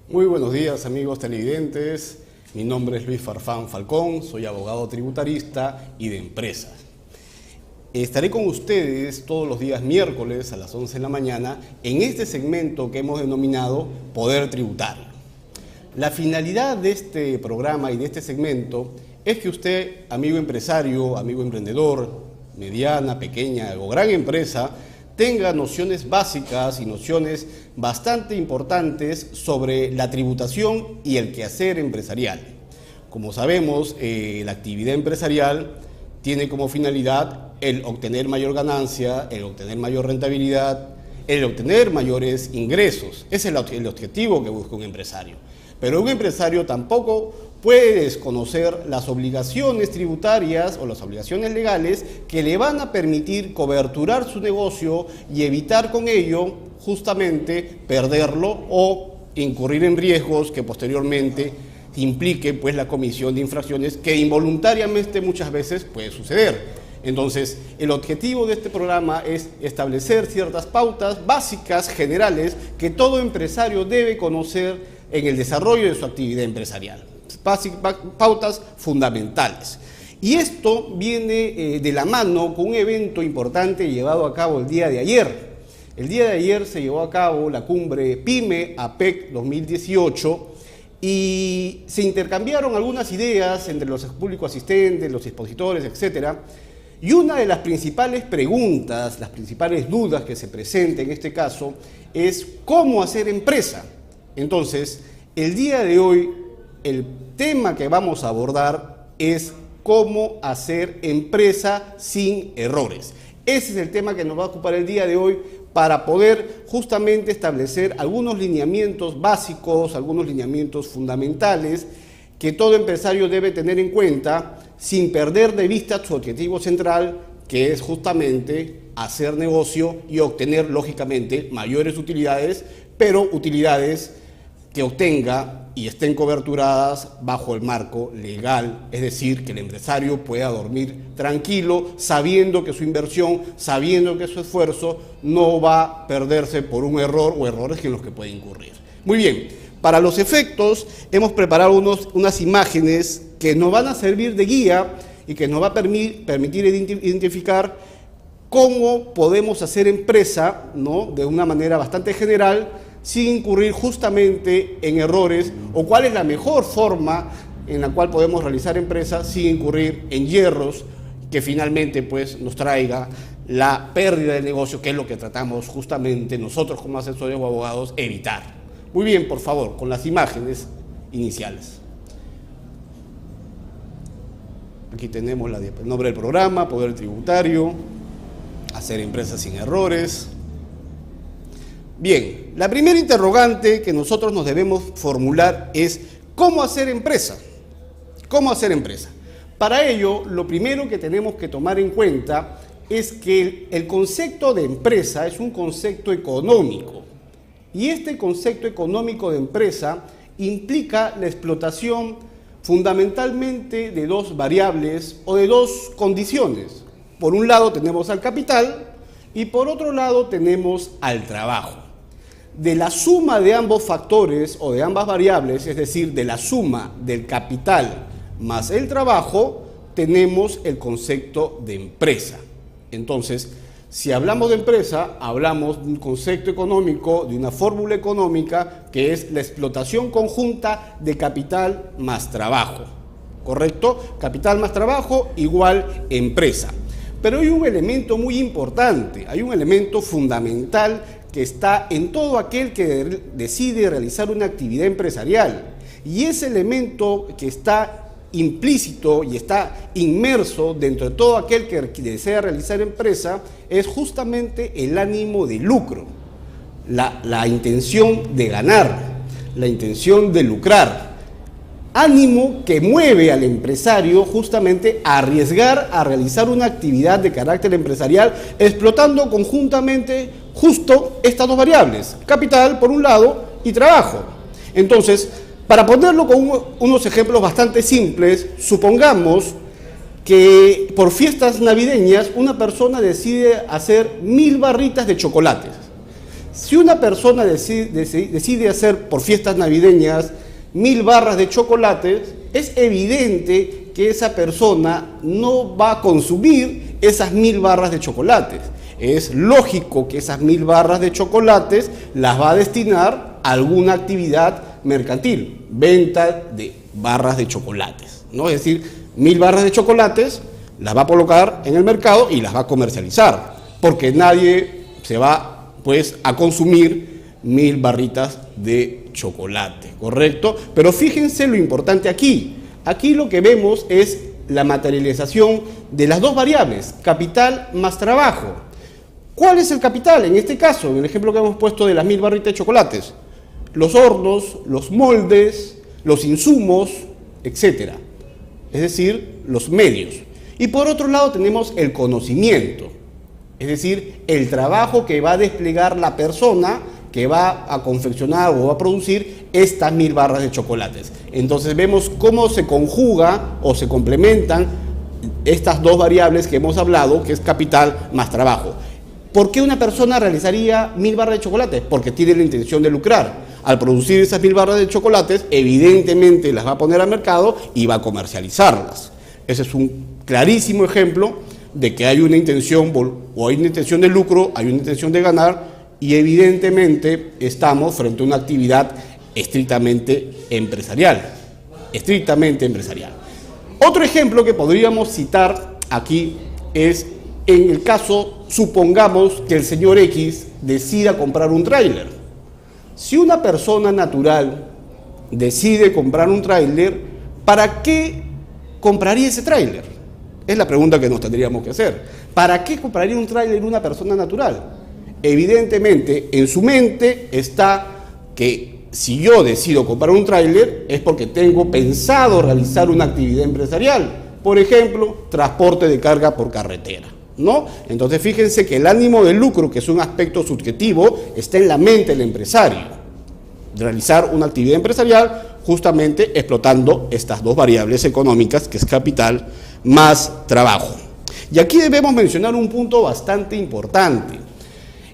Muy buenos días, amigos televidentes. Mi nombre es Luis Farfán Falcón, soy abogado tributarista y de empresas. Estaré con ustedes todos los días miércoles a las 11 de la mañana en este segmento que hemos denominado Poder Tributario. La finalidad de este programa y de este segmento es que usted, amigo empresario, amigo emprendedor, mediana, pequeña o gran empresa, tenga nociones básicas y nociones bastante importantes sobre la tributación y el quehacer empresarial. Como sabemos, la actividad empresarial tiene como finalidad el obtener mayor ganancia, el obtener mayor rentabilidad, el obtener mayores ingresos. Ese es el objetivo que busca un empresario. Pero un empresario tampoco puede desconocer las obligaciones tributarias o las obligaciones legales que le van a permitir coberturar su negocio y evitar con ello justamente perderlo o incurrir en riesgos que posteriormente implique pues la comisión de infracciones que involuntariamente muchas veces puede suceder. Entonces, el objetivo de este programa es establecer ciertas pautas básicas, generales, que todo empresario debe conocer en el desarrollo de su actividad empresarial. Pautas fundamentales. Y esto viene de la mano con un evento importante llevado a cabo el día de ayer. El día de ayer se llevó a cabo la cumbre PYME-APEC 2018 y se intercambiaron algunas ideas entre los públicos asistentes, los expositores, etcétera. Y una de las principales preguntas, las principales dudas que se presentan en este caso es ¿cómo hacer empresa? Entonces, el día de hoy, el tema que vamos a abordar es cómo hacer empresa sin errores. Ese es el tema que nos va a ocupar el día de hoy para poder justamente establecer algunos lineamientos básicos, algunos lineamientos fundamentales que todo empresario debe tener en cuenta sin perder de vista su objetivo central, que es justamente hacer negocio y obtener, lógicamente, mayores utilidades, pero utilidades que obtenga y estén coberturadas bajo el marco legal, es decir, que el empresario pueda dormir tranquilo, sabiendo que su inversión, sabiendo que su esfuerzo no va a perderse por un error o errores en los que puede incurrir. Muy bien, para los efectos hemos preparado unas imágenes que nos van a servir de guía y que nos va a permitir identificar cómo podemos hacer empresa, ¿no?, de una manera bastante general, sin incurrir justamente en errores, o cuál es la mejor forma en la cual podemos realizar empresa sin incurrir en hierros que finalmente pues nos traiga la pérdida del negocio, que es lo que tratamos justamente nosotros como asesores o abogados evitar. Muy bien, por favor, con las imágenes iniciales. Aquí tenemos el nombre del programa, Poder Tributario, hacer empresas sin errores. Bien, la primera interrogante que nosotros nos debemos formular es ¿cómo hacer empresa? ¿Cómo hacer empresa? Para ello, lo primero que tenemos que tomar en cuenta es que el concepto de empresa es un concepto económico. Y este concepto económico de empresa implica la explotación fundamentalmente de dos variables o de dos condiciones. Por un lado tenemos al capital y por otro lado tenemos al trabajo. De la suma de ambos factores o de ambas variables, es decir, de la suma del capital más el trabajo, tenemos el concepto de empresa. Entonces, si hablamos de empresa, hablamos de un concepto económico, de una fórmula económica que es la explotación conjunta de capital más trabajo. ¿Correcto? Capital más trabajo igual empresa. Pero hay un elemento muy importante, hay un elemento fundamental que está en todo aquel que decide realizar una actividad empresarial. Y ese elemento que está implícito y está inmerso dentro de todo aquel que desea realizar empresa es justamente el ánimo de lucro, la intención de ganar, la intención de lucrar. Ánimo que mueve al empresario justamente a arriesgar a realizar una actividad de carácter empresarial explotando conjuntamente justo estas dos variables, capital por un lado y trabajo. Entonces, para ponerlo con unos ejemplos bastante simples, supongamos que por fiestas navideñas una persona decide hacer 1000 barritas de chocolates. Si una persona decide hacer por fiestas navideñas 1000 barras de chocolates, es evidente que esa persona no va a consumir esas 1000 barras de chocolates. Es lógico que esas 1000 barras de chocolates las va a destinar a alguna actividad mercantil, venta de barras de chocolates, ¿no? Es decir, 1000 barras de chocolates las va a colocar en el mercado y las va a comercializar, porque nadie se va, pues, a consumir 1000 barritas de chocolate, ¿correcto? Pero fíjense lo importante aquí. Aquí lo que vemos es la materialización de las dos variables, capital más trabajo. ¿Cuál es el capital? En este caso, en el ejemplo que hemos puesto de las 1000 barritas de chocolates, los hornos, los moldes, los insumos, etc. Es decir, los medios. Y por otro lado tenemos el conocimiento, es decir, el trabajo que va a desplegar la persona que va a confeccionar o va a producir estas 1000 barras de chocolates. Entonces vemos cómo se conjuga o se complementan estas dos variables que hemos hablado, que es capital más trabajo. ¿Por qué una persona realizaría 1000 barras de chocolate? Porque tiene la intención de lucrar. Al producir esas 1000 barras de chocolates, evidentemente las va a poner al mercado y va a comercializarlas. Ese es un clarísimo ejemplo de que hay una intención o hay una intención de lucro, hay una intención de ganar y evidentemente estamos frente a una actividad estrictamente empresarial. Estrictamente empresarial. Otro ejemplo que podríamos citar aquí es en el caso, supongamos que el señor X decida comprar un tráiler. Si una persona natural decide comprar un tráiler, ¿para qué compraría ese tráiler? Es la pregunta que nos tendríamos que hacer. ¿Para qué compraría un tráiler una persona natural? Evidentemente, en su mente está que si yo decido comprar un tráiler es porque tengo pensado realizar una actividad empresarial. Por ejemplo, transporte de carga por carretera, ¿no? Entonces fíjense que el ánimo de lucro, que es un aspecto subjetivo, está en la mente del empresario. Realizar una actividad empresarial justamente explotando estas dos variables económicas, que es capital más trabajo. Y aquí debemos mencionar un punto bastante importante.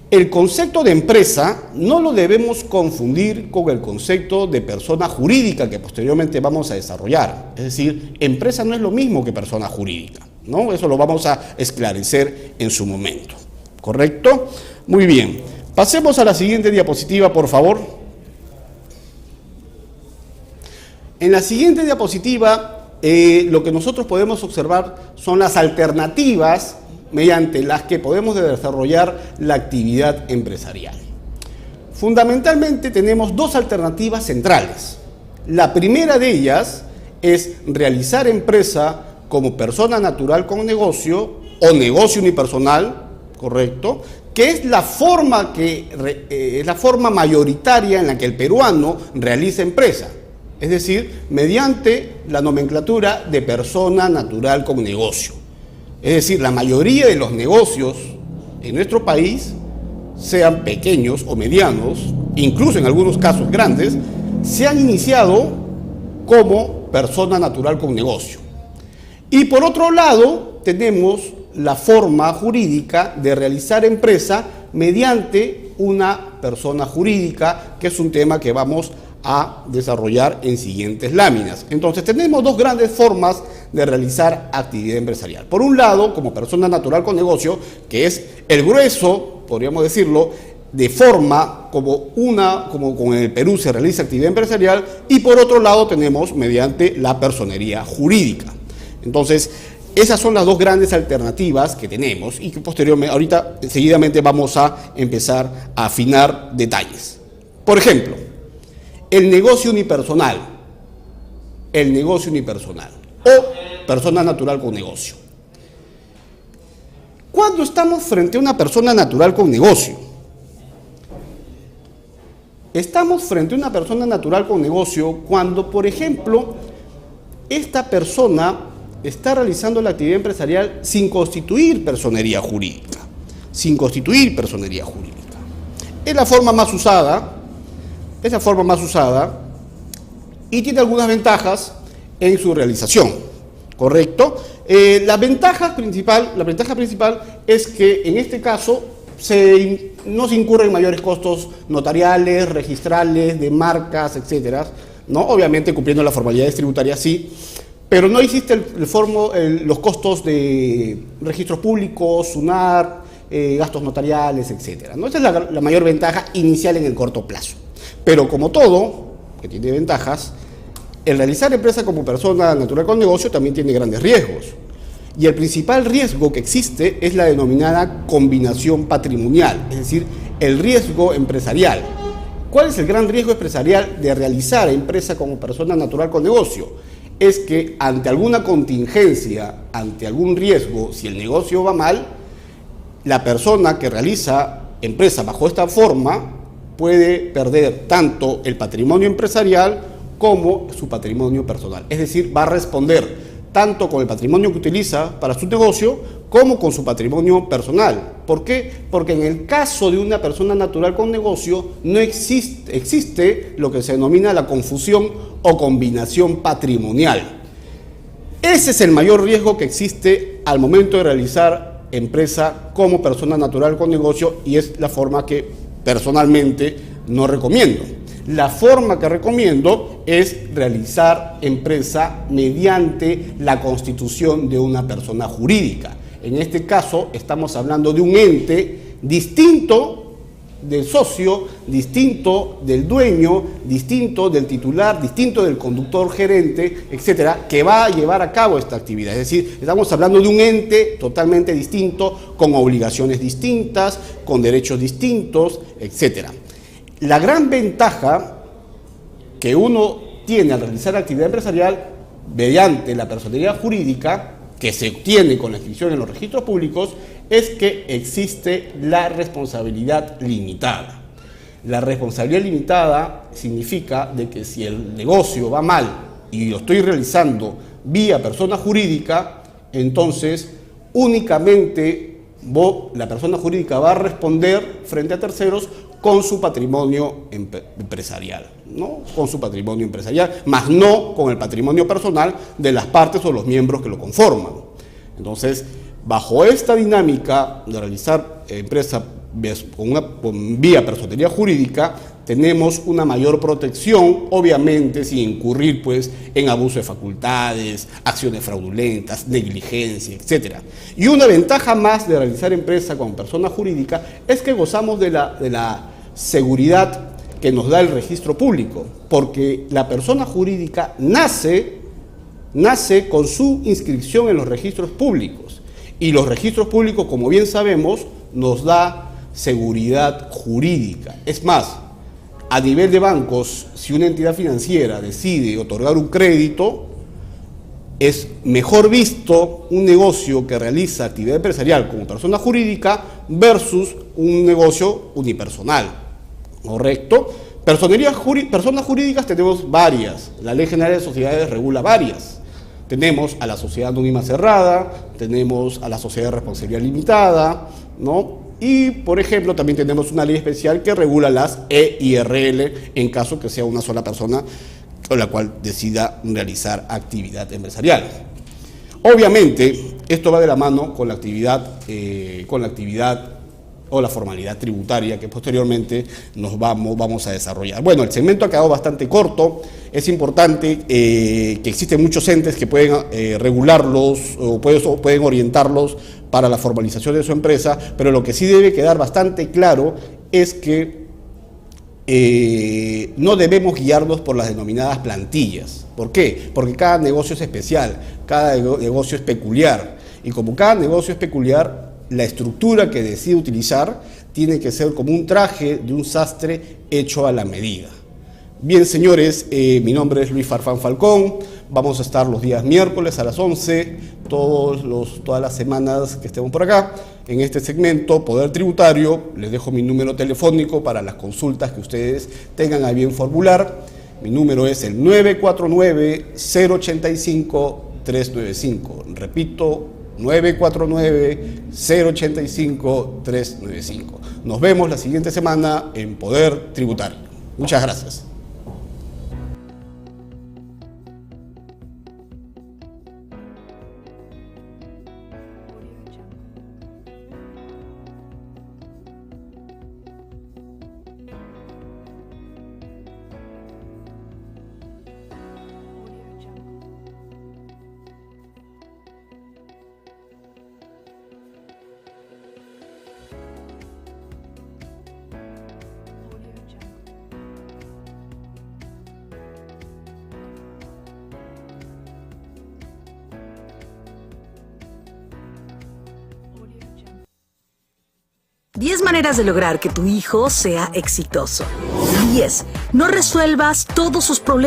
El concepto de empresa no lo debemos confundir con el concepto de persona jurídica que posteriormente vamos a desarrollar. Es decir, empresa no es lo mismo que persona jurídica, ¿no? Eso lo vamos a esclarecer en su momento. ¿Correcto? Muy bien. Pasemos a la siguiente diapositiva, por favor. En la siguiente diapositiva, lo que nosotros podemos observar son las alternativas mediante las que podemos desarrollar la actividad empresarial. Fundamentalmente tenemos dos alternativas centrales. La primera de ellas es realizar empresa como persona natural con negocio o negocio unipersonal, ¿correcto? Que es la forma mayoritaria en la que el peruano realiza empresa. Es decir, mediante la nomenclatura de persona natural con negocio. Es decir, la mayoría de los negocios en nuestro país, sean pequeños o medianos, incluso en algunos casos grandes, se han iniciado como persona natural con negocio. Y por otro lado, tenemos la forma jurídica de realizar empresa mediante una persona jurídica, que es un tema que vamos a desarrollar en siguientes láminas. Entonces tenemos dos grandes formas de realizar actividad empresarial. Por un lado, como persona natural con negocio, que es el grueso, podríamos decirlo, de forma como en el Perú se realiza actividad empresarial, y por otro lado tenemos mediante la personería jurídica. Entonces, esas son las dos grandes alternativas que tenemos y que posteriormente, ahorita, seguidamente vamos a empezar a afinar detalles. Por ejemplo, el negocio unipersonal o persona natural con negocio. ¿Cuándo estamos frente a una persona natural con negocio? Estamos frente a una persona natural con negocio cuando, por ejemplo, esta persona está realizando la actividad empresarial sin constituir personería jurídica. Es la forma más usada. Y tiene algunas ventajas en su realización, ¿correcto? La ventaja principal es que en este caso no se incurren mayores costos notariales, registrales, de marcas, etcétera, ¿no? Obviamente cumpliendo las formalidades tributarias sí, pero no existe los costos de registros públicos, SUNAT, gastos notariales, etcétera, ¿no? Esa es la mayor ventaja inicial en el corto plazo. Pero como todo, que tiene ventajas, el realizar empresa como persona natural con negocio también tiene grandes riesgos. Y el principal riesgo que existe es la denominada combinación patrimonial, es decir, el riesgo empresarial. ¿Cuál es el gran riesgo empresarial de realizar empresa como persona natural con negocio? Es que ante alguna contingencia, ante algún riesgo, si el negocio va mal, la persona que realiza empresa bajo esta forma puede perder tanto el patrimonio empresarial como su patrimonio personal. Es decir, va a responder tanto con el patrimonio que utiliza para su negocio como con su patrimonio personal. ¿Por qué? Porque en el caso de una persona natural con negocio no existe lo que se denomina la confusión o combinación patrimonial. Ese es el mayor riesgo que existe al momento de realizar empresa como persona natural con negocio y es la forma que personalmente no recomiendo. La forma que recomiendo es realizar empresa mediante la constitución de una persona jurídica. En este caso estamos hablando de un ente distinto del socio, distinto del dueño, distinto del titular, distinto del conductor gerente, etcétera, que va a llevar a cabo esta actividad. Es decir, estamos hablando de un ente totalmente distinto, con obligaciones distintas, con derechos distintos, etcétera. La gran ventaja que uno tiene al realizar actividad empresarial mediante la personería jurídica, que se obtiene con la inscripción en los registros públicos, es que existe la responsabilidad limitada. La responsabilidad limitada significa de que si el negocio va mal y lo estoy realizando vía persona jurídica, entonces únicamente la persona jurídica va a responder frente a terceros con su patrimonio empresarial, ¿no? Con su patrimonio empresarial, más no con el patrimonio personal de las partes o los miembros que lo conforman. Entonces, bajo esta dinámica de realizar empresa con vía personería jurídica, tenemos una mayor protección, obviamente sin incurrir pues, en abuso de facultades, acciones fraudulentas, negligencia, etc. Y una ventaja más de realizar empresa con persona jurídica es que gozamos de la seguridad que nos da el registro público, porque la persona jurídica nace con su inscripción en los registros públicos, y los registros públicos, como bien sabemos, nos da seguridad jurídica. Es más, a nivel de bancos, si una entidad financiera decide otorgar un crédito, es mejor visto un negocio que realiza actividad empresarial como persona jurídica versus un negocio unipersonal, ¿correcto? Personas jurídicas tenemos varias, la Ley General de Sociedades regula varias. Tenemos a la sociedad anónima cerrada, tenemos a la sociedad de responsabilidad limitada, ¿no? Y, por ejemplo, también tenemos una ley especial que regula las EIRL en caso que sea una sola persona con la cual decida realizar actividad empresarial. Obviamente, esto va de la mano con la actividad o la formalidad tributaria que posteriormente vamos a desarrollar. Bueno, el segmento ha quedado bastante corto. Es importante que existen muchos entes que pueden regularlos o pueden orientarlos para la formalización de su empresa, pero lo que sí debe quedar bastante claro es que no debemos guiarnos por las denominadas plantillas. ¿Por qué? Porque cada negocio es especial, cada negocio es peculiar, y como cada negocio es peculiar, la estructura que decide utilizar tiene que ser como un traje de un sastre hecho a la medida. Bien, señores, mi nombre es Luis Farfán Falcón. Vamos a estar los días miércoles a las 11, todas las semanas que estemos por acá, en este segmento Poder Tributario. Les dejo mi número telefónico para las consultas que ustedes tengan a bien formular. Mi número es el 949-085-395. Repito, 949-085-395. Nos vemos la siguiente semana en Poder Tributario. Muchas gracias. 10 maneras de lograr que tu hijo sea exitoso. 10. No resuelvas todos sus problemas.